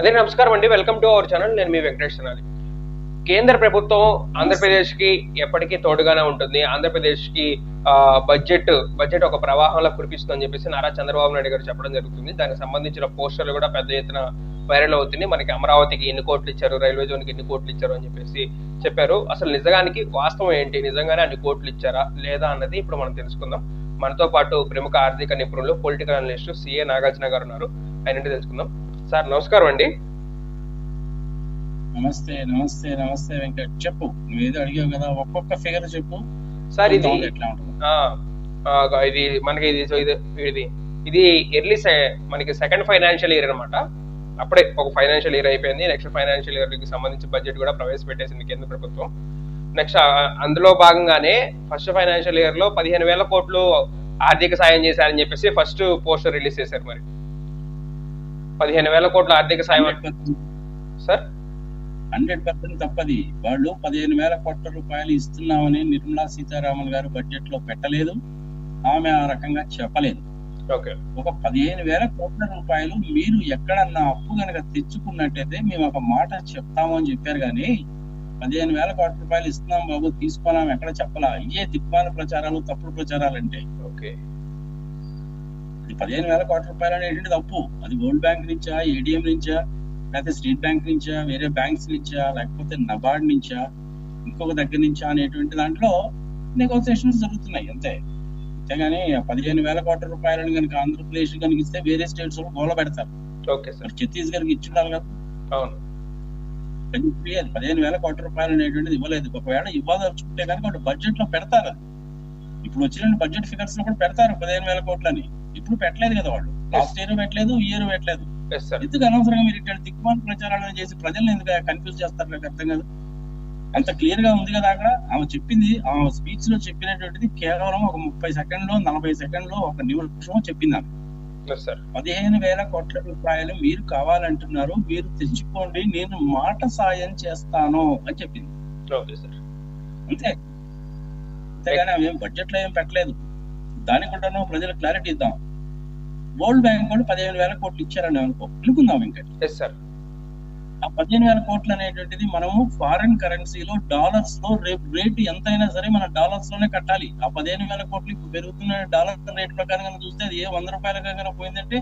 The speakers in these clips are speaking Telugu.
అదే నమస్కారం అండి, వెల్కమ్ టు అవర్ ఛానల్. నేను మీ వెంకటేష్ తెనాలి. కేంద్ర ప్రభుత్వం ఆంధ్రప్రదేశ్ కి ఎప్పటికీ తోడుగానే ఉంటుంది. ఆంధ్రప్రదేశ్ కి బడ్జెట్ ఒక ప్రవాహంలో కురిపిస్తుందని చెప్పేసి నారా చంద్రబాబు నాయుడు గారు చెప్పడం జరుగుతుంది. దానికి సంబంధించిన పోస్టర్లు కూడా పెద్ద ఎత్తున వైరల్ అవుతుంది. మనకి అమరావతికి ఎన్ని కోట్లు ఇచ్చారు, రైల్వే జోన్ కి ఎన్ని కోట్లు ఇచ్చారు అని చెప్పేసి చెప్పారు. అసలు నిజానికి వాస్తవం ఏంటి, నిజంగానే అన్ని కోట్లు ఇచ్చారా లేదా అన్నది ఇప్పుడు మనం తెలుసుకుందాం. మనతో పాటు ప్రముఖ ఆర్థిక నిపుణులు, పొలిటికల్ అనలిస్ట్ సిఏ నాగార్జున గారు ఉన్నారు. ఆయన తెలుసుకుందాం. సార్ నమస్కారం అండి. నమస్తే నమస్తే నమస్తే వెంకట్, చెప్పు. నువ్వేదో అడిగావు కదా, ఒక్కొక్క ఫిగర్ చెప్పు సార్. ఇది ఎట్లా ఉంటుంది? ఇది మనకి ఇది ఎర్లీ మనకి సెకండ్ ఫైనాన్షియల్ ఇయర్ అనమాట. అప్పుడే ఒక ఫైనాన్షియల్ ఇయర్ అయిపోయింది. నెక్స్ట్ ఫైనాన్షియల్ ఇయర్ కి సంబంధించి బడ్జెట్ కూడా ప్రవేశపెట్టేసింది కేంద్ర ప్రభుత్వం. నెక్స్ట్ అందులో భాగంగానే ఫస్ట్ ఫైనాన్షియల్ ఇయర్ లో 15,000 కోట్లు ఆర్థిక సాయం చేశారని చెప్పేసి ఫస్ట్ పోస్టర్ రిలీజ్ చేశారు. మరి 15,000 కోట్ల ఆర్థిక సాయం సార్ 100% తప్పది. వాళ్ళు 15,000 కోట్ల రూపాయలు ఇస్తున్నామని నిర్మలా సీతారామన్ గారు బడ్జెట్ లో పెట్టలేదు, ఆమె ఆ రకంగా చెప్పలేదు. ఒక 15,000 కోట్ల రూపాయలు మీరు ఎక్కడన్నా అప్పు కనుక తెచ్చుకున్నట్టయితే మేము ఒక మాట చెప్తాము అని చెప్పారు. కానీ 15,000 కోట్ల రూపాయలు ఇస్తున్నాం బాబు తీసుకున్నాం ఎక్కడ చెప్పలా. ఇయే దిక్కుమాల ప్రచారాలు, తప్పుడు ప్రచారాలు అంటే. అది 15,000 కోట్ల రూపాయలు అనేటువంటి తప్పు. అది వరల్డ్ బ్యాంక్ నుంచా, ఏడిఎం నుంచా, లేకపోతే స్టేట్ బ్యాంక్ నుంచా, వేరే బ్యాంక్స్ నుంచా, లేకపోతే నబార్డ్ నుంచా, ఇంకొక దగ్గర నుంచా అనేటువంటి దాంట్లో నెగోసియేషన్స్ జరుగుతున్నాయి అంతే. అంతేగాని 15,000 కోట్ల రూపాయలను కనుక ఆంధ్రప్రదేశ్ కనుక ఇస్తే వేరే స్టేట్స్ లో గోల పెడతారు. ఛత్తీస్గఢ్కి ఇచ్చిండాలి కదా. 15,000 కోట్ల రూపాయలు అనేటువంటిది ఇవ్వలేదు. ఒకవేళ ఇవ్వదలుచుకుంటే కనుక వాళ్ళు బడ్జెట్ లో పెడతారు. అది ఇప్పుడు వచ్చిన బడ్జెట్ ఫిగర్స్ లో కూడా పెడతారు 15,000 కోట్లని. ఇప్పుడు పెట్టలేదు కదా వాళ్ళు. లాస్ట్ ఇయర్ పెట్టలేదు, ఈ ఇయర్ పెట్టలేదు. ఎందుకు అనవసరంగా మీరు ఇక్కడ దిక్కుమాల ప్రచారాలను చేసి ప్రజల్ని ఎందుకు కన్ఫ్యూజ్ చేస్తారు? నాకు అర్థం కాదు. అంత క్లియర్ గా ఉంది కదా అక్కడ. ఆమె చెప్పింది, ఆమె స్పీచ్ లో చెప్పినటువంటిది కేవలం ఒక 30 సెకండ్లో 40 సెకండ్లో ఒక నిమిషం చెప్పింది ఆమె. 15,000 కోట్ల రూపాయలు మీరు కావాలంటున్నారు, మీరు తెచ్చుకోండి, నేను మాట సాయం చేస్తాను అని చెప్పింది అంతే. అంతేగాని ఆమె బడ్జెట్ లో ఏం పెట్టలేదు. దానికి కూడా ప్రజలకు క్లారిటీ ఇద్దాం. వరల్డ్ బ్యాంక్ వాళ్ళు 15,000 కోట్లు ఇచ్చారని అనుకుందాం ఇంకా. ఆ 15,000 కోట్లు అనేటువంటిది మనము ఫారెన్ కరెన్సీలో డాలర్స్ లో రేటు ఎంతైనా సరే మన డాలర్స్ లోనే కట్టాలి. ఆ 15,000 కోట్లు ఇప్పుడు పెరుగుతున్న డాలర్ రేట్ ప్రకారంగా చూస్తే అది 100 రూపాయల కనుక పోయిందంటే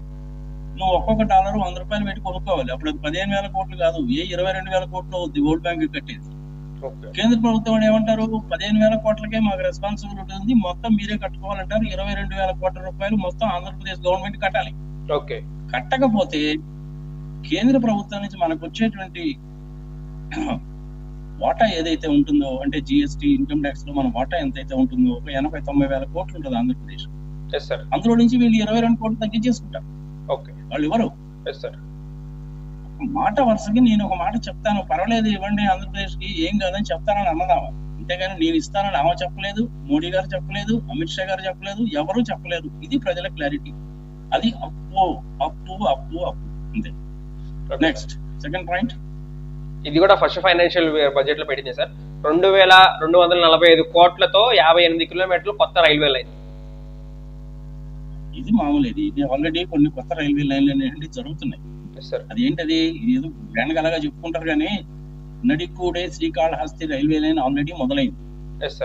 నువ్వు ఒక్కొక్క డాలర్ 100 రూపాయలు పెట్టి కొనుక్కోవాలి. అప్పుడు అది 15,000 కోట్లు కాదు, 22,000 కోట్లు అవుద్ది వరల్డ్ బ్యాంక్ కట్టేది. కేంద్ర ప్రభుత్వం ఏమంటారు, 15,000 కోట్లకే మాకు రెస్పాన్సిబిలిటీ ఉంది, మొత్తం మీరే కట్టుకోవాలంటారు. 22,000 కోట్ల రూపాయలు మొత్తం ఆంధ్రప్రదేశ్ గవర్నమెంట్ కట్టాలి. కట్టకపోతే కేంద్ర ప్రభుత్వం నుంచి మనకు వచ్చేటువంటి వాటా ఏదైతే ఉంటుందో, అంటే జిఎస్టీ, ఇన్కమ్ ట్యాక్స్ లో మన వాటా ఎంతైతే ఉంటుందో ఒక 80,000-90,000 కోట్లు ఉంటుంది ఆంధ్రప్రదేశ్. అందులో నుంచి వీళ్ళు 22 కోట్లు తగ్గించేసుకుంటారు. వాళ్ళు ఎవరు మాట వరుసకి నేను ఒక మాట చెప్తాను, పర్వాలేదు ఇవ్వండి ఆంధ్రప్రదేశ్ కి, ఏం కాదని చెప్తానని అన్నదామా. అంతేగాని నేను ఇస్తానని ఆమె చెప్పలేదు, మోడీ గారు చెప్పలేదు, అమిత్ షా గారు చెప్పలేదు, ఎవరు చెప్పలేదు. ఇది ప్రజల క్లారిటీ. అది అప్పు అప్పు అప్పు అప్పు అంతే. నెక్స్ట్ సెకండ్ పాయింట్, ఇది కూడా ఫస్ట్ ఫైనాన్షియల్ బడ్జెట్ లో పెట్టింది సార్. 2,245 కోట్లతో 58 కిలోమీటర్లు కొత్త రైల్వే లైన్. ఇది మామూలు. ఇది ఆల్రెడీ కొన్ని కొత్త రైల్వే లైన్లు అనేవి జరుగుతున్నాయి. అది ఏంటది, ఏదో గ్రాండ్ గలగా చెప్పుకుంటారు కానీ నడికూడే శ్రీకాళహస్తి రైల్వే లైన్ ఆల్రెడీ మొదలైంది.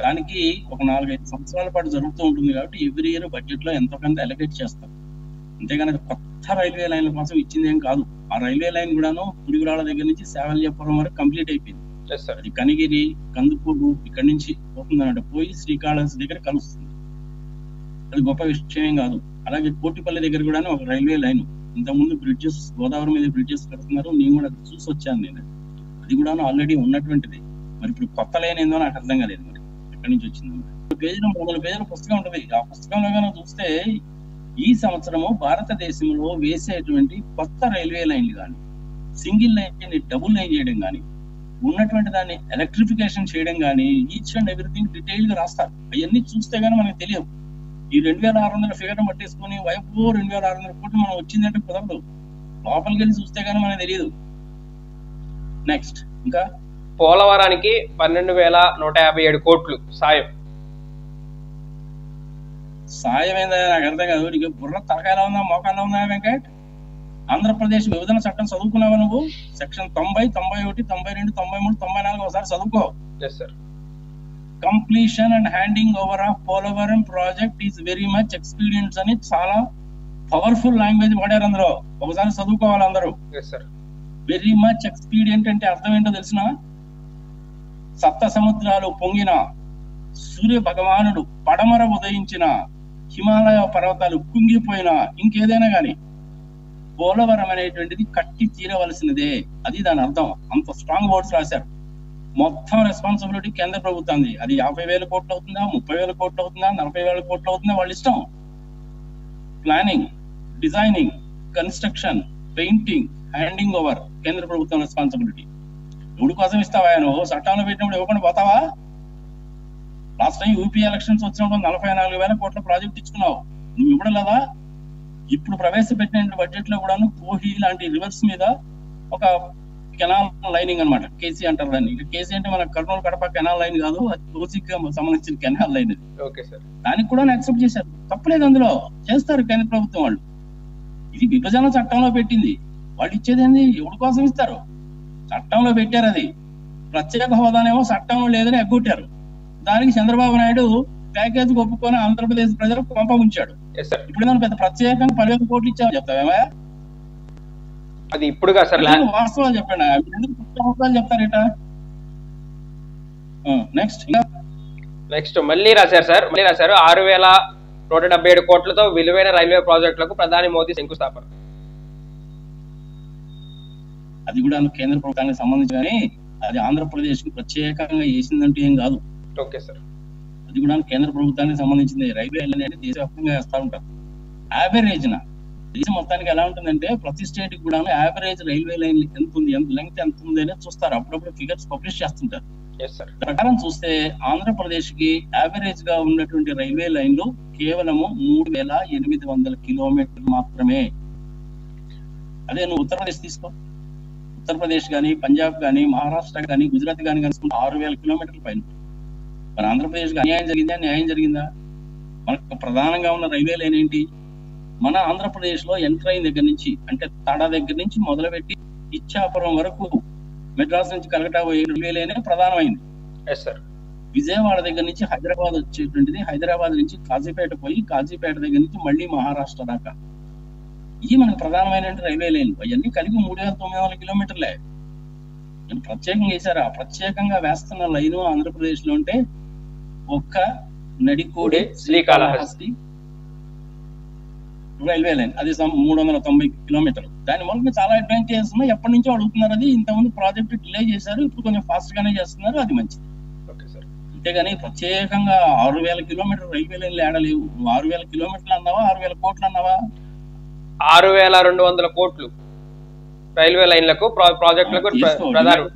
దానికి ఒక 4-5 సంవత్సరాల పాటు జరుగుతూ ఉంటుంది కాబట్టి ఎవ్రీ ఇయర్ బడ్జెట్ లో ఎంతో కొంత అలొకేట్ చేస్తారు. అంతేగాని కొత్త రైల్వే లైన్ల కోసం ఇచ్చింది ఏం కాదు. ఆ రైల్వే లైన్ కూడాను పుడిగురాళ్ళ దగ్గర నుంచి శావల్యాపురం వరకు కంప్లీట్ అయిపోయింది. అది కనిగిరి, కందుకూరు ఇక్కడ నుంచి పోతుందన్నమాట, పోయి శ్రీకాళహస్తి దగ్గర కలుస్తుంది. అది గొప్ప విషయం ఏం కాదు. అలాగే కోటిపల్లి దగ్గర కూడా ఒక రైల్వే లైన్, ఇంతకుముందు బ్రిడ్జెస్, గోదావరి మీద బ్రిడ్జెస్ కడుతున్నారు, నేను కూడా చూసి వచ్చాను. నేను అది కూడా ఆల్రెడీ ఉన్నటువంటిది. మరి ఇప్పుడు కొత్త లైన్ ఏందో నాకు అర్థం కాలేదు. మరి ఎక్కడి నుంచి వచ్చిందో. 3 పేజీల పుస్తకం ఉంటుంది. ఆ పుస్తకంలో కనుక చూస్తే ఈ సంవత్సరము భారతదేశంలో వేసేటువంటి కొత్త రైల్వే లైన్లు కానీ, సింగిల్ లైన్ డబుల్ లైన్ చేయడం కానీ, ఉన్నటువంటి దాన్ని ఎలక్ట్రిఫికేషన్ చేయడం కానీ, ఈచ్ అండ్ ఎవ్రీథింగ్ డీటెయిల్ గా రాస్తారు. అవన్నీ చూస్తే గానీ మనకు తెలియదు. ఈ 2,600 ఫిగర్ పట్టేసుకుని వైపు 2,600 కోట్లు మనం వచ్చిందంటే కుదరదు. లోపలికి వెళ్ళి చూస్తే గానీ మనకు తెలియదు. నెక్స్ట్ ఇంకా పోలవరానికి 12,157 కోట్లు సాయం. సాయం ఏందా నాకు అర్థం కాదు. నీకు బుర్ర తలకాయలా ఉందా, మోకాల్లో ఉందా వెంకట్? ఆంధ్రప్రదేశ్ విభజన చట్టం చదువుకున్నావా నువ్వు? సెక్షన్ 90, 91, 92, 93, 94 ఒకసారి చదువుకో. Completion and handing over of Polavaram project is very much experience అని చాలా పవర్ఫుల్ లాంగ్వేజ్ వాడారు అందులో. ఒకసారి చదువుకోవాలి అందరూ. వెరీ మచ్ ఎక్స్పీడియంట్ అంటే అర్థం ఏంటో తెలిసిన? సప్త సముద్రాలు పొంగిన, సూర్య భగవానుడు పడమర ఉదయించిన, హిమాలయ పర్వతాలు కుంగిపోయిన, ఇంకేదైనా గాని పోలవరం అనేటువంటిది కట్టి తీరవలసినదే. అది దాని అర్థం. అంత స్ట్రాంగ్ వర్డ్స్ రాశారు. మొత్తం రెస్పాన్సిబిలిటీ కేంద్ర ప్రభుత్వాన్ని. అది 50,000 కోట్లు అవుతుందా, 30,000 కోట్లు అవుతుందా, 40,000 కోట్లు అవుతుందా, వాళ్ళ ఇష్టం. Planning, designing, construction, painting, handing over కేంద్ర ప్రభుత్వం రెస్పాన్సిబిలిటీ. ఎవడి కోసం ఇస్తావా నువ్వు? చట్టంలో పెట్టినప్పుడు ఇవ్వకుండా పోతావా? లాస్ట్ టైం యూపీ ఎలక్షన్స్ వచ్చినప్పుడు 44,000 కోట్ల ప్రాజెక్ట్ ఇచ్చుకున్నావు. నువ్వు ఇవ్వడం లేదా? ఇప్పుడు ప్రవేశపెట్టిన బడ్జెట్ లో కూడా కోహి లాంటి రివర్స్ మీద ఒక కెనాల్ లైనింగ్ అనమాట, కేసీ అంటారు దాన్ని. కేసీ అంటే మన కర్నూలు కడప కెనాల్ లైన్ కాదు, అది కోసికి సంబంధించిన కెనాల్ లైన్. దానికి కూడా యాక్సెప్ట్ చేశారు. తప్పలేదు, అందులో చేస్తారు కేంద్ర ప్రభుత్వం వాళ్ళు. ఇది విభజన చట్టంలో పెట్టింది. వాళ్ళు ఇచ్చేది ఏంది? ఎవరి కోసం ఇస్తారు? చట్టంలో పెట్టారు. అది ప్రత్యేక హోదానేమో చట్టంలో లేదని ఎగ్గొట్టారు. దానికి చంద్రబాబు నాయుడు ప్యాకేజ్ ఒప్పుకొని ఆంధ్రప్రదేశ్ ప్రజలకు పంపముంచాడు. ఇప్పుడు పెద్ద ప్రత్యేకంగా 10,000 కోట్లు ఇచ్చామని చెప్తావేమా? అది ఇప్పుడు వాస్తవాలు చెప్పండి. చెప్తారేట. నెక్స్ట్ మళ్ళీ రాశారు సార్, 6,177 కోట్లతో విలువైన రైల్వే ప్రాజెక్టులకు ప్రధాని మోదీ శంకుస్థాపన. అది కూడా కేంద్ర ప్రభుత్వానికి సంబంధించి, కానీ అది ఆంధ్రప్రదేశ్ కి ప్రత్యేకంగా చేసిందంటే ఏం కాదు. Okay sir. అది కూడా కేంద్ర ప్రభుత్వానికి సంబంధించింది. రైల్వే అనేది దేశవ్యాప్తంగా వేస్తా ఉంటారు. యావరేజ్ దేశం మొత్తానికి ఎలా ఉంటుందంటే, ప్రతి స్టేట్ కి కూడా యావరేజ్ రైల్వే లైన్ ఎంత ఉంది, ఎంత లెంగ్త్ ఎంత ఉంది అనేది చూస్తారు. అప్పుడప్పుడు ఫిగర్స్ పబ్లిష్ చేస్తుంటారు. ప్రకారం చూస్తే ఆంధ్రప్రదేశ్ కి యావరేజ్ గా ఉన్నటువంటి రైల్వే లైన్లు కేవలము 3,800 కిలోమీటర్లు మాత్రమే. అదే నువ్వు ఉత్తరప్రదేశ్ తీసుకో. ఉత్తరప్రదేశ్ కానీ, పంజాబ్ కానీ, మహారాష్ట్ర కానీ, గుజరాత్ కానీ కనుక్కుంటే 6,000 కిలోమీటర్ల పైన. మన ఆంధ్రప్రదేశ్ కి అన్యాయం జరిగిందా, న్యాయం జరిగిందా? మనకు ప్రధానంగా ఉన్న రైల్వే లైన్ ఏంటి? మన ఆంధ్రప్రదేశ్ లో ఎంటర్ అయిన దగ్గర నుంచి, అంటే తడ దగ్గర నుంచి మొదలుపెట్టి ఇచ్చాపురం వరకు మెడ్రాస్ నుంచి కలకటా పోయే రైల్వే లైన్ ప్రధానమైంది. విజయవాడ దగ్గర నుంచి హైదరాబాద్ వచ్చేటువంటిది, హైదరాబాద్ నుంచి కాజీపేట పోయి, కాజీపేట దగ్గర నుంచి మళ్ళీ మహారాష్ట్ర దాకా. ఇది మనకు ప్రధానమైన రైల్వే లైన్. అవన్నీ కలిపి 3,900 కిలోమీటర్లే. ప్రత్యేకంగా వేశారా? ప్రత్యేకంగా వేస్తున్న లైన్ ఆంధ్రప్రదేశ్ లో ఉంటే ఒక్క నడికోడి శ్రీకాళహస్తి రైల్వే లైన్. అది 390 కిలోమీటర్లు. దాని వల్ల చాలా అడ్వాంటేజెస్ ఉన్నాయి. ఎప్పటి నుంచో అడుగుతున్నారు. అది ఇంతకుముందు ప్రాజెక్ట్ డిలే చేశారు, ఇప్పుడు కొంచెం ఫాస్ట్ గానే చేస్తున్నారు. అది మంచిది. అంతేగాని ప్రత్యేకంగా 6,000 కిలోమీటర్ రైల్వే లైన్లు ఏడలేవు. నువ్వు 6,000 కిలోమీటర్లు అన్నావా, 6,000 కోట్లు అన్నావా? 6,200 కోట్లు రైల్వే లైన్లకు ప్రాజెక్టులకు ప్రధానం.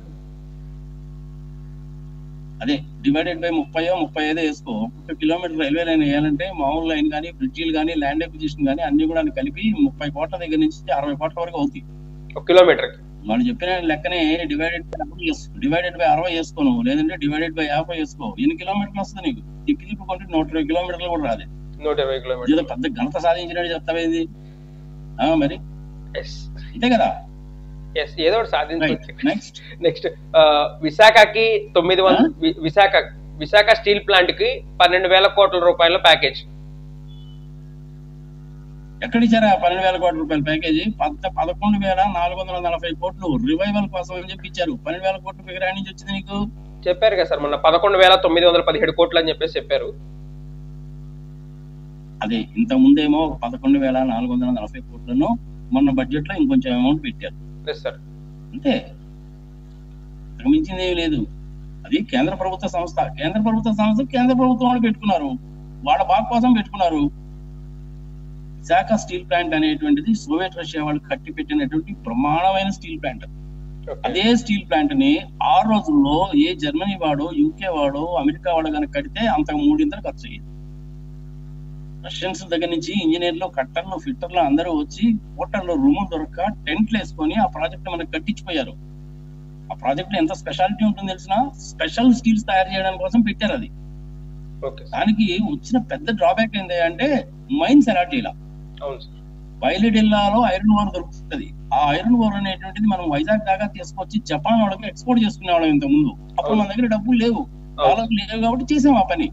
అదే డివైడెడ్ బై 30 35 వేసుకో. ఒక్కొక్క కిలోమీటర్ రైల్వే లైన్ వేయాలంటే మామూలు లైన్ కానీ, బ్రిడ్జీలు కానీ, ల్యాండ్ ఎక్విజిషన్ కానీ అన్ని కూడా కలిపి 30 కోట్ల దగ్గర నుంచి 60 కోట్ల వరకు అవుతాయి ఒక కిలోమీటర్. వాళ్ళు చెప్పిన లెక్కనే డివైడెడ్ బై 60 వేసుకో నువ్వు, లేదంటే డివైడెడ్ బై 50 వేసుకో. ఎన్ని కిలోమీటర్లు వస్తుంది నీకు? తిప్పి కొంటే 120 కిలోమీటర్లు కూడా రాదు. 120 కిలోమీటర్లు పెద్ద ఘనత సాధించినట్టు చెప్తావేది మరి? అంతే కదా. ఏదో ఒకటి సాధించవచ్చు. నెక్స్ట్ విశాఖకి 900 విశాఖ స్టీల్ ప్లాంట్ కి 12,000 కోట్ల రూపాయల ప్యాకేజ్. ఎక్కడ ఇచ్చారా 12,000 కోట్ల రూపాయల ప్యాకేజీ? 11,440 కోట్లు రివైవల్ కోసం అని చెప్పి ఇచ్చారు. 12,000 కోట్ల ఫిగర్ నుంచి వచ్చింది నీకు? చెప్పారు కదా సార్ మొన్న 11,917 కోట్లు అని చెప్పేసి చెప్పారు. అదే ఇంత ముందేమో 11,440 కోట్లను మొన్న బడ్జెట్ లో ఇంకొంచెం అమౌంట్ పెట్టారు. అంతే, మించింది ఏమి లేదు. అది కేంద్ర ప్రభుత్వ సంస్థ. కేంద్ర ప్రభుత్వం వాళ్ళు పెట్టుకున్నారు, వాళ్ళ బాగు కోసం పెట్టుకున్నారు. విశాఖ స్టీల్ ప్లాంట్ అనేటువంటిది సోవియట్ రష్యా వాళ్ళు కట్టి పెట్టినటువంటి బ్రహ్మాండమైన స్టీల్ ప్లాంట్. అదే స్టీల్ ప్లాంట్ ని ఆ రోజుల్లో ఏ జర్మనీ వాడో, యూకే వాడో, అమెరికా వాడో కనుక కడితే అంతకు 3 ఖర్చు అయ్యేది. రష్యన్స్ దగ్గర నుంచి ఇంజనీర్లు, కట్టర్లు, ఫిట్టర్లు అందరూ వచ్చి హోటల్లో రూములు దొరక్క టెంట్లు వేసుకొని ఆ ప్రాజెక్ట్ మనకు కట్టించిపోయారు. ఆ ప్రాజెక్ట్ లో ఎంత స్పెషాలిటీ ఉంటుందో తెలిసిన, స్పెషల్ స్టీల్స్ తయారు చేయడానికి కోసం పెట్టారు. అది దానికి వచ్చిన పెద్ద డ్రాబ్యాక్ ఏంటి అంటే మైన్స్ అలాట్ ఇలా బయలుడెల్లాలో ఐరన్ ఓర్ దొరుకుతుంది. ఆ ఐరన్ ఓర్ అనేటువంటిది మనం వైజాగ్ దాకా తీసుకొచ్చి జపాన్ వాళ్ళకి ఎక్స్పోర్ట్ చేసుకునే వాళ్ళం ఇంత ముందు. అప్పుడు మన దగ్గర డబ్బులు లేవు, డాలర్లు లేవు కాబట్టి చేసాం ఆ పని.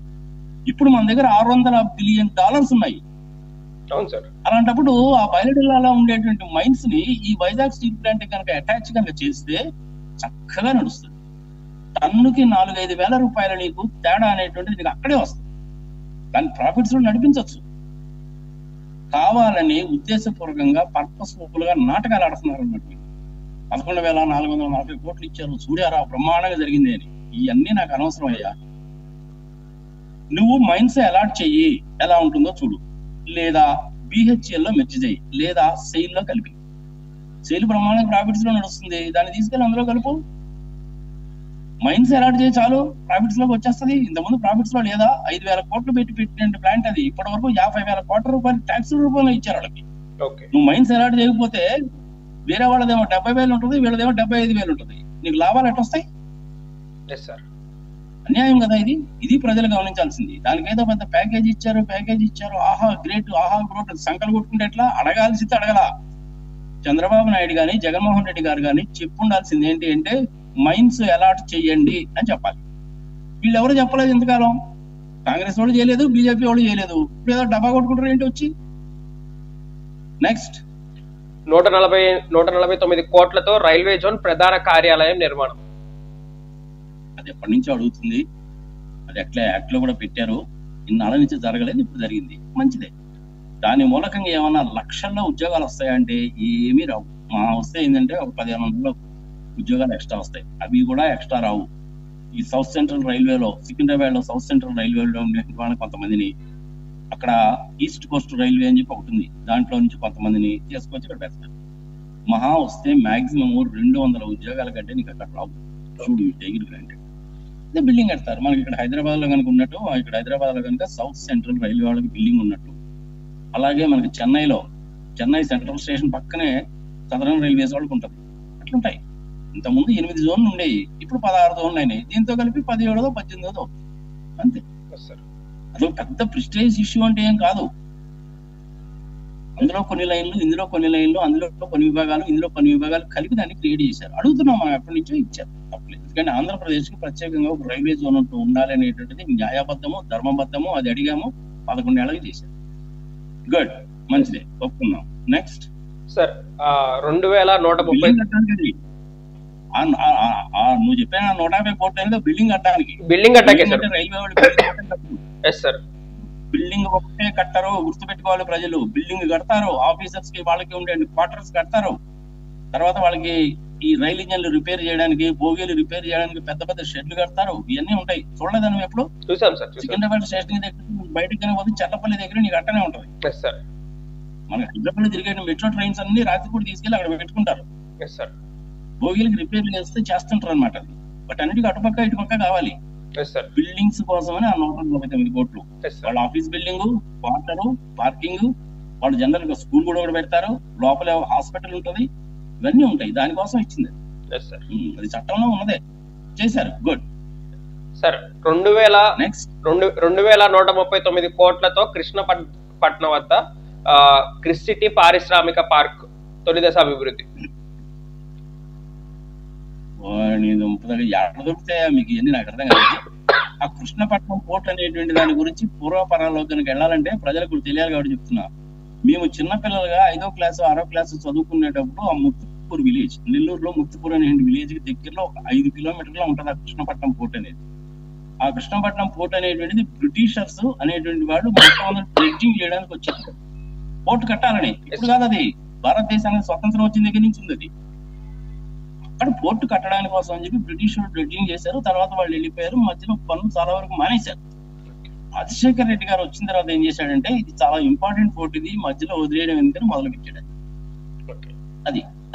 ఇప్పుడు మన దగ్గర $600 బిలియన్ ఉన్నాయి. అలాంటప్పుడు ఆ బయలుడెల్లాలో ఉండేటువంటి మైన్స్ ని ఈ వైజాగ్ స్టీల్ ప్లాంట్ కనుక అటాచ్ కనుక చేస్తే చక్కగా నడుస్తుంది. టన్నుకి 4-5 వేల రూపాయలు నీకు తేడా అనేటువంటిది నీకు అక్కడే వస్తుంది. దాని ప్రాఫిట్స్ లో నడిపించవచ్చు. కావాలని ఉద్దేశపూర్వకంగా పర్పస్ఫుల్ గా నాటకాలు ఆడుతున్నారు అన్నట్టు. 11,440 కోట్లు ఇచ్చారు, చూడారా బ్రహ్మాండంగా జరిగింది అని. ఇవన్నీ నాకు అనవసరం అయ్యా. నువ్వు మైన్స్ అలాట్ చెయ్యి, ఎలా ఉంటుందో చూడు, లేదా BHEL లో మెర్జ్ చేయి, లేదా సెయిల్ లో కలిపి. సెయిల్ బ్రహ్మాండంగా ప్రాఫిట్స్ లో నడుస్తుంది, దాన్ని తీసుకెళ్ళి అందులో కలుపు. మైన్స్ అలాట్ చేయి, చాలు ప్రాఫిట్స్ లోకి వచ్చేస్తుంది. ఇంతకుముందు ప్రాఫిట్స్ లో లేదా 5,000 కోట్లు పెట్టిన ప్లాంట్ అది ఇప్పటి వరకు 50,000 కోట్ల రూపాయలు ట్యాక్స్ రూపంలో ఇచ్చారు వాళ్ళకి. నువ్వు మైన్స్ అలాట్ చేయకపోతే వేరే వాళ్ళదేమో 70,000 ఉంటుంది, వీళ్ళదేమో 75,000 ఉంటుంది. నీకు లాభాలు ఎట్లా వస్తాయి? అన్యాయం కదా ఇది. ఇది ప్రజలు గమనించాల్సింది. దానికి ఏదో పెద్ద ప్యాకేజ్ ఇచ్చారు, ఆహా గ్రేట్, ఆహా గ్రోట్ సంకలు కొట్టుకుంటే ఎట్లా? అడగాల్సింది అడగల. చంద్రబాబు నాయుడు గాని జగన్మోహన్ రెడ్డి గారు కానీ చెప్పుండాల్సింది ఏంటి అంటే మైన్స్ అలాట్ చెయ్యండి అని చెప్పాలి. వీళ్ళు ఎవరు చెప్పలేదు ఎంతకాలం. కాంగ్రెస్ వాళ్ళు చేయలేదు, బీజేపీ వాళ్ళు చేయలేదు. ఇప్పుడు ఏదో డబ్బా కొట్టుకుంటారు ఏంటి వచ్చి. నెక్స్ట్ 149 కోట్లతో రైల్వే జోన్ ప్రధాన కార్యాలయం నిర్మాణం. అది ఎప్పటి నుంచో అడుగుతుంది. అది ఎట్లా యాక్ట్ లో కూడా పెట్టారు. ఇన్నాళ్ళ నుంచి జరగలేదు, ఇప్పుడు జరిగింది, మంచిదే. దాని మూలకంగా ఏమన్నా లక్షల్లో ఉద్యోగాలు వస్తాయంటే ఏమీ రావు. మా వస్తే ఏంటంటే ఒక 1500 ఉద్యోగాలు ఎక్స్ట్రా వస్తాయి. అవి కూడా ఎక్స్ట్రా రావు. ఈ సౌత్ సెంట్రల్ రైల్వేలో, సికింద్రాబాద్ లో సౌత్ సెంట్రల్ రైల్వేలో ఉండే కొంతమందిని, అక్కడ ఈస్ట్ కోస్ట్ రైల్వే అని చెప్పి ఒకటి ఉంది, దాంట్లో నుంచి కొంతమందిని తీసుకొచ్చి ఇక్కడ పెడతారు. మహా వస్తే మాక్సిమం 200 ఉద్యోగాల కంటే నీకు అక్కడ రావు. చూడు డెగిరి ప్లాంట్ బిల్డింగ్ కడతారు. మనకి ఇక్కడ హైదరాబాద్ లో కనుక ఉన్నట్టు, ఇక్కడ హైదరాబాద్ లో కనుక సౌత్ సెంట్రల్ రైల్వే వాళ్ళకి బిల్డింగ్ ఉన్నట్టు, అలాగే మనకి చెన్నై సెంట్రల్ స్టేషన్ పక్కనే సదరన్ రైల్వేస్ వాళ్ళకి ఉంటుంది. అట్లుంటాయి. ఇంతకుముందు 8 జోన్లు ఉండేవి, ఇప్పుడు 16 జోన్లు అయినాయి. దీంతో కలిపి 17దో 18దో అంతే. అదొక పెద్ద ప్రెస్టేజ్ ఇష్యూ అంటే ఏం కాదు. అందులో కొన్ని లైన్లు, ఇందులో కొన్ని లైన్లు, అందులో కొన్ని విభాగాలు, ఇందులో కొన్ని విభాగాలు కలిపి దాన్ని క్రియేట్ చేశారు. అడుగుతున్నాం మనం ఎప్పటి నుంచో, ఇచ్చారు, తప్పలేదు. ఎందుకంటే ఆంధ్రప్రదేశ్ కి ప్రత్యేకంగా ఒక రైల్వే జోన్ ఉండాలి అనేటువంటిది న్యాయబద్ధము, ధర్మబద్ధము. అది అడిగాము, 11 ఏళ్ళకి చేశారు. గుడ్, మంచిదే, ఒప్పుకుందాం. నెక్స్ట్ సార్ 2130 నువ్వు చెప్పిన 150 కోట్లు అనేది బిల్డింగ్ కట్టడానికి. రైల్వే వాళ్ళు బిల్డింగ్ ఒకటే కట్టారు, గుర్తుపెట్టుకోవాలి ప్రజలు. బిల్డింగ్ కడతారు, ఆఫీసర్స్ కి వాళ్ళకి ఉండే క్వార్టర్స్ కడతారు. తర్వాత వాళ్ళకి ఈ రైలు ఇంజన్లు రిపేర్ చేయడానికి, బోగీలు రిపేర్ చేయడానికి పెద్ద పెద్ద షెడ్లు కడతారు. ఇవన్నీ ఉంటాయి. చూడలేదు నువ్వు ఎప్పుడు? చూసాం సార్. సికింద్రాబాద్ స్టేషన్ దగ్గర బయటకు కనిపోతే చెల్లపల్లి దగ్గర నీకు అట్టనే ఉంటుంది. మన హైదరాబాద్ తిరిగే మెట్రో ట్రైన్స్ అన్ని రాత్రిపూట తీసుకెళ్లి అక్కడ పెట్టుకుంటారు. బోగీలకి రిపేర్ చేస్తుంటారు అనమాట. బట్ అన్నిటికీ అటుపక్క ఇటుపక్క కావాలి. బిల్డింగ్స్ కోసమని 149 కోట్లు. వాళ్ళ ఆఫీస్ బిల్డింగ్, క్వార్టరు, పార్కింగ్, వాళ్ళు జనరల్ గా స్కూల్ కూడా పెడతారు, లోపల హాస్పిటల్ ఉంటది, ఇవన్నీ ఉంటాయి. దానికోసం ఇచ్చింది. అది చట్టంలో ఉన్నదే, చేశారు. Good sir. 2139 కోట్లతో కృష్ణపట్నం వద్ద క్రిస్ సిటీ పారిశ్రామిక పార్క్ తొలి దశ అభివృద్ధి. ఎక్కడ దొరుకుతాయా మీకు ఇవన్నీ? నాకు అర్థం కాదు. ఆ కృష్ణపట్నం పోర్ట్ అనేటువంటి దాని గురించి పూర్వపరాల్లో కనుక వెళ్ళాలంటే ప్రజలకు తెలియాలి కాబట్టి చెప్తున్నా. మేము చిన్నపిల్లలుగా 5వ క్లాసు 6వ క్లాసు చదువుకునేటప్పుడు ఆ ముత్తుపూర్ విలేజ్, నెల్లూరులో ముత్తుపూర్ అనే విలేజ్ కి దగ్గరలో ఒక 5 కిలోమీటర్లో ఉంటుంది ఆ కృష్ణపట్నం పోర్ట్ అనేది. ఆ కృష్ణపట్నం పోర్ట్ అనేటువంటిది బ్రిటిషర్స్ అనేటువంటి వాళ్ళు డ్రెడ్జింగ్ చేయడానికి వచ్చారు. పోర్ట్ కట్టాలని. ఇప్పుడు కాదు, అది భారతదేశానికి స్వతంత్రం వచ్చిన దగ్గర నుంచి ఉంది. అది అక్కడ పోర్టు కట్టడానికి కోసం అని చెప్పి బ్రిటిష్ వాళ్ళు డ్రెడ్జింగ్ చేశారు. తర్వాత వాళ్ళు వెళ్ళిపోయారు. మధ్యలో పనులు చాలా వరకు మానేశారు. రాజశేఖర్ రెడ్డి గారు వచ్చిన తర్వాత ఏం చేశాడంటే, ఇది చాలా ఇంపార్టెంట్ పోర్ట్, ఇది మధ్యలో వదిలేయడం ఎందుకని మొదలు పెట్టాడు.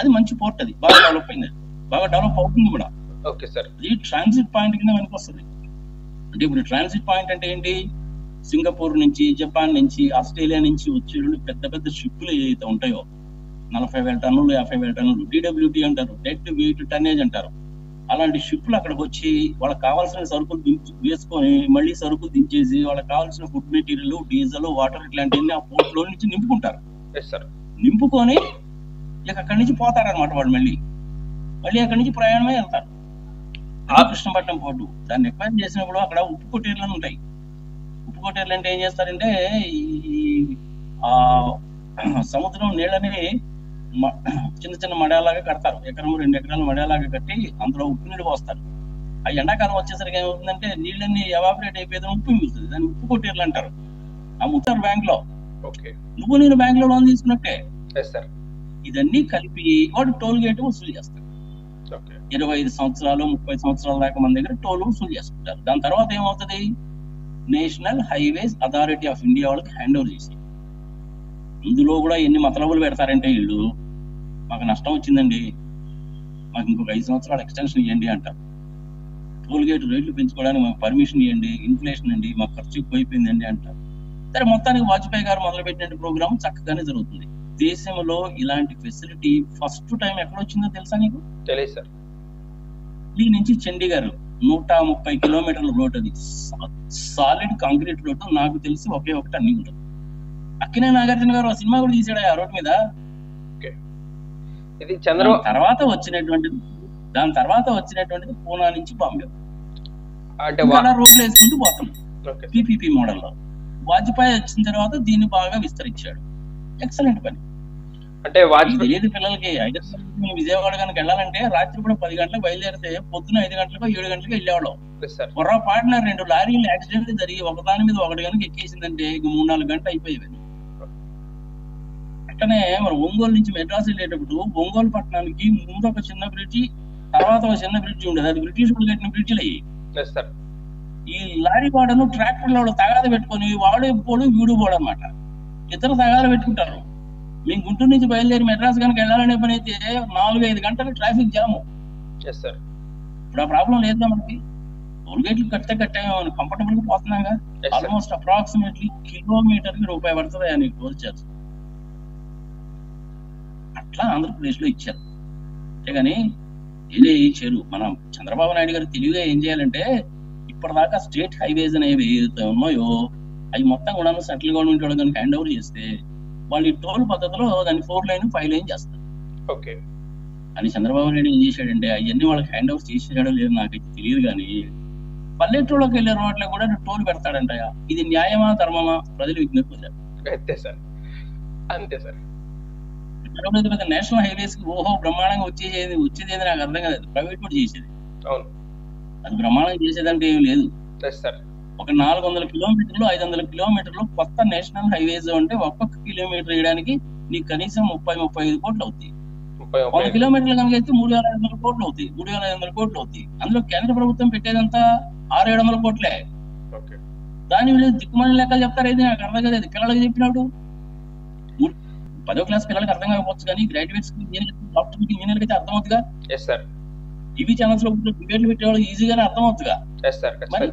అది మంచి పోర్ట్, అది బాగా డెవలప్ అయింది, బాగా డెవలప్ అవుతుంది కూడా. ఇది ట్రాన్సిట్ పాయింట్ కింద వెనక వస్తుంది. అంటే ఇప్పుడు ట్రాన్సిట్ పాయింట్ అంటే ఏంటి? సింగపూర్ నుంచి, జపాన్ నుంచి, ఆస్ట్రేలియా నుంచి వచ్చే పెద్ద పెద్ద షిప్పులు ఏదైతే ఉంటాయో, 40,000 టన్నులు 50,000 టన్నులు DWT అంటారు, డెడ్ వెయిట్ టన్నేజ్ అంటారు. అలాంటి షిప్లు అక్కడికి వచ్చి వాళ్ళకి కావాల్సిన సరుకులు వేసుకొని మళ్ళీ సరుకులు దించేసి వాళ్ళకి కావాల్సిన ఫుడ్ మెటీరియల్, డీజిల్, వాటర్ ఇట్లాంటివన్నీ ఆ పోర్ట్ లో నుంచి నింపుకుంటారు. నింపుకొని ఇక అక్కడి నుంచి పోతారనమాట వాళ్ళు. మళ్ళీ అక్కడి నుంచి ప్రయాణమే వెళ్తారు. కృష్ణపట్నం పోర్టు దాన్ని ఎక్వైర్ చేసినప్పుడు అక్కడ ఉప్పు కొట్టేర్లు ఉంటాయి. ఉప్పు కొట్టేర్లు అంటే ఏం చేస్తారంటే ఈ ఆ సముద్రం నీళ్ళని చిన్న చిన్న మడేలాగా కడతారు. 1-2 ఎకరాల మడేలాగా కట్టి అందులో ఉప్పు నీళ్ళు పోస్తారు. ఆ ఎండాకాలం వచ్చేసరికి ఏమవుతుందంటే నీళ్ళని ఎవాపరేట్ అయిపోయేది, ఉప్పు మిగులుతుంది. దాన్ని ఉప్పు కొట్టేర్లు అంటారు. అమ్ముతారు బ్యాంక్ లో. నువ్వు నేను బ్యాంక్ లో లోన్ తీసుకున్నట్టే. ఇదన్నీ కలిపి వాడు టోల్ గేట్ వసూలు చేస్తారు. 25 సంవత్సరాలు 30 సంవత్సరాల దాకా మన దగ్గర టోల్ వసూలు చేసుకుంటారు. దాని తర్వాత ఏమవుతుంది, national highways authority of India వాళ్ళకి హ్యాండ్ ఓవర్ చేసి, ఇందులో కూడా ఎన్ని మతలబులు పెడతారంటే వీళ్ళు, మాకు నష్టం వచ్చిందండి, మాకు ఇంకొక 5 సంవత్సరాలు ఎక్స్టెన్షన్ ఇవ్వండి అంటారు. టోల్ గేట్ రేట్లు పెంచుకోవడానికి మాకు పర్మిషన్ ఇవ్వండి, ఇన్ఫ్లేషన్ అండి, మాకు ఖర్చు ఎక్కువైపోయిందండి అంటారు. సరే, మొత్తానికి వాజ్పేయి గారు మొదలుపెట్టిన ప్రోగ్రామ్ చక్కగానే జరుగుతుంది. దేశంలో ఇలాంటి ఫెసిలిటీ ఫస్ట్ టైం ఎక్కడ వచ్చిందో తెలుసా నీకు? తెలియదు సార్. ఢిల్లీ నుంచి చండీగఢ్ 130 కిలోమీటర్ల రోడ్. అది సాలిడ్ కాంక్రీట్ రోడ్డు. నాకు తెలిసి ఒకే ఒకటి అన్ని ఉంటుంది. అక్కినే నాగార్జున గారు ఆ సినిమా కూడా తీసాడు ఆ రోడ్ మీద. దాని తర్వాత వచ్చినటువంటిది పూనా నుంచి బాంబే. అలా రోడ్లు వేసుకుంటూ పోతుంది పీపీపీ మోడల్లో. వాజ్పేయి వచ్చిన తర్వాత దీన్ని బాగా విస్తరించాడు. ఎక్సలెంట్ పని. అంటే తెలియదు పిల్లలకి. విజయవాడ కనుక వెళ్ళాలంటే రాత్రి కూడా 10 గంటలకు బయలుదేరితే పొద్దున 5 గంటలకు 7 గంటలకు వెళ్ళేవాళ్ళం. పొరపాటున 2 లారీలు యాక్సిడెంట్ జరిగి ఒకదాని మీద ఒకటి కనుక ఎక్కేసిందంటే 3-4 గంటలు అయిపోయేవి. అట్లనే మనం ఒంగోలు నుంచి మెడ్రాస్ వెళ్ళేటప్పుడు ఒంగోలు పట్టణానికి ముందు ఒక చిన్న బ్రిడ్జి, తర్వాత ఒక చిన్న బ్రిడ్జి ఉండేది. అది బ్రిటిష్ వాళ్ళు కట్టిన బ్రిడ్జిలు అయ్యి. ఈ లారీ వాడను ట్రాక్టర్ల వాళ్ళు తగాద పెట్టుకొని వాడు పోడు వీడు పోడు అనమాట. ఇద్దరు తగాద పెట్టుకుంటారు. మేము గుంటూరు నుంచి బయలుదేరి మెడ్రాస్ కనుక వెళ్ళాలనే పని అయితే 4-5 గంటలు ట్రాఫిక్ జాము. ఇప్పుడు ఆ ప్రాబ్లం లేదా మనకి? టోల్ గేట్లు కట్టే మనం కంఫర్టబుల్ గా పోతున్నాగా. ఆల్మోస్ట్ అప్రాక్సిమేట్లీ కిలోమీటర్ కి ₹1 పడుతుంది అని టోల్ చార్జ్. అట్లా ఆంధ్రప్రదేశ్ లో ఇచ్చారు. అంతేగాని ఏదే ఇచ్చారు. మనం చంద్రబాబు నాయుడు గారు తెలివిగా ఏం చేయాలంటే, ఇప్పటిదాకా స్టేట్ హైవేస్ అనేవి ఏదైతే ఉన్నాయో అవి మొత్తం కూడా సెంట్రల్ గవర్నమెంట్ వాళ్ళు కనుక హ్యాండ్ ఓవర్ చేస్తే వాళ్ళు ఈ టోల్ పద్ధతిలో దాన్ని 4 లైన్ 5 లైన్ చేస్తారు. అని చంద్రబాబు నాయుడు ఏం చేశాడంటే అవన్నీ వాళ్ళకి హ్యాండ్ ఓవర్ చేసేసాడో లేదో నాకైతే తెలియదు. కానీ పల్లెటూళ్ళకి వెళ్ళే రోడ్లో కూడా టోల్ పెడతాడంట. ఇది న్యాయమా ధర్మమా? ప్రజలు విజ్ఞప్తి వచ్చారు. నేషనల్ హైవేస్ కి ఓహో బ్రహ్మాండంగా వచ్చేది నాకు అర్థం కాదు. ప్రైవేట్ కూడా చేసేది. అది బ్రహ్మాండంగా చేసేదంటే ఏం లేదు. ఒక 400 కిలోమీటర్లు 500 కిలోమీటర్లు కొత్త నేషనల్ హైవేస్ అంటే ఒక్కొక్క కిలోమీటర్ వేయడానికి నీకు కనీసం 30-35 కోట్లు అవుతాయి. 100 కిలోమీటర్లు కనుక అయితే 3,500 కోట్లు అవుతాయి. 3,500 కోట్లు అవుతాయి. అందులో కేంద్ర ప్రభుత్వం పెట్టేదంతా 600-700 కోట్లే. దాని వీళ్ళు దిక్కుమని లెక్కలు చెప్తారు. అయితే నాకు అర్థం కాదు. పిల్లలకి చెప్పినప్పుడు 10వ క్లాస్ పిల్లలకి అర్థం కాకపోవచ్చు, కానీ గ్రాడ్యుయేట్స్ డాక్టర్కి ఇంజనీర్కి అయితే అర్థం అవుతుందిగా. టీవీ ఛానల్స్ లో డిబేట్లు పెట్టేవాళ్ళు ఈజీగానే అర్థం అవుతుందిగా. మరి